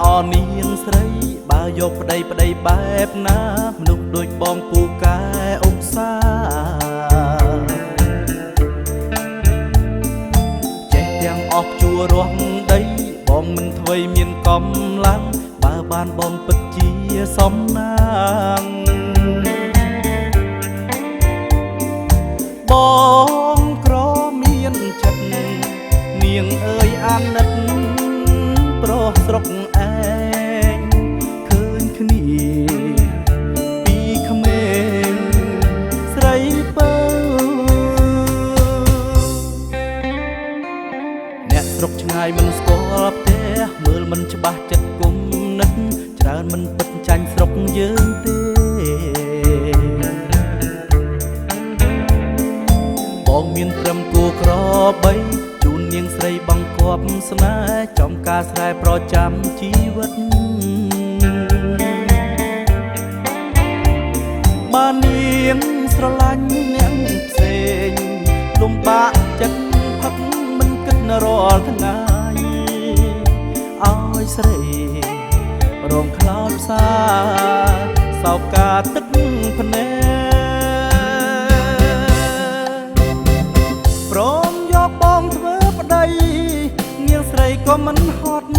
អនាងស្រីបើយកប្តីបែបណាមនុស្សដូចបងពូកែអុកសាចេះទាំងអស់ជួរស់ដីបងមិនធ្វេមានកំឡើងបើបានបងពិតជាសំណាងបងក្រមានចិត្តនាងអើយអាណិតប្រុសស្រុកឯងឃើញគ្នាពីក្មេងស្រីពៅអ្នកស្រុកឆ្ងាយមិនស្គាល់ផ្ទះមើលមិនច្បាស់ចិត្តគុំនិតច្រើនមិនពិតចាញ់ស្រុកយើងទេបងមានត្រឹមគូក្របីជូននាងស្រីបង្គាប់ស្នេហ៍ចំការស្រែប្រចាំជីវិតបើនាងស្រឡាញ់អ្នកផ្សេងលំបាកចិត្តផឹកមិនគិតរាល់ថ្ងៃឲ្យស្រីរងខ្លោចផ្សាសោកការទឹកភ្នែកព្រមយកបងធ្វើប្តីនាងស្រីក៏មិនហត់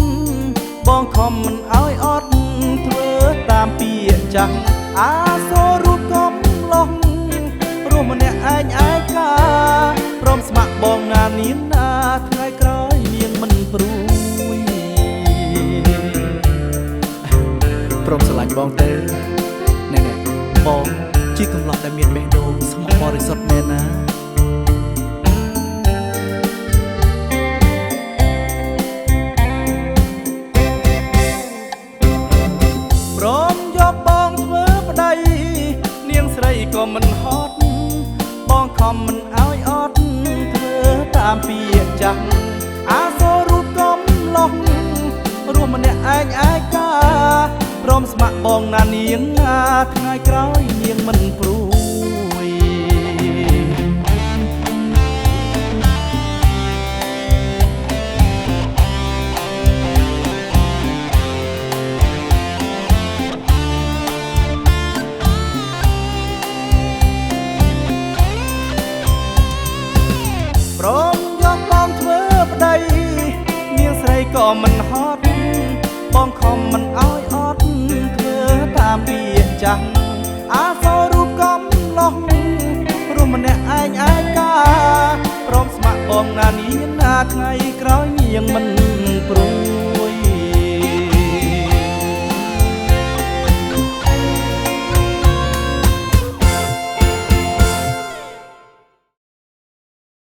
បងខំមិនឲ្យអត់ធ្វើតាមពាក្យចាស់អាសូររូបកំឡុងរស់ម្នាក់ឯងឯកាព្រមស្ម័គ្របងណានាងណាថ្ងៃក្រោយនាងមិនព្រួយព្រមស្រឡាញ់បងទេណែបងជាកំឡុងដែលមានបេះដូងស្មោះបរិសុទ្ធមែនណាព្រមយកបងធ្វើប្តីនាងស្រីក៏មិនហត់បងខំមិនឲ្យអត់ធ្វើតាមពាក្យចាស់អាសូររូបកំឡុងរស់ម្នាក់ឯងឯកាព្រមស្ម័គ្របងណានាងណាថ្ងៃក្រោយនាងមិនព្រួយព្រមយកបងធ្វើប្តីនាងស្រីក៏មិនហត់បងខំមិនឲ្យអត់ធ្វើតាមពាក្យចាស់អាសូររូបកំឡុងរស់ម្នាក់ឯងឯកាព្រមស្ម័គ្របងណានាងណាថ្ងៃក្រោយនាងមិនព្រួយ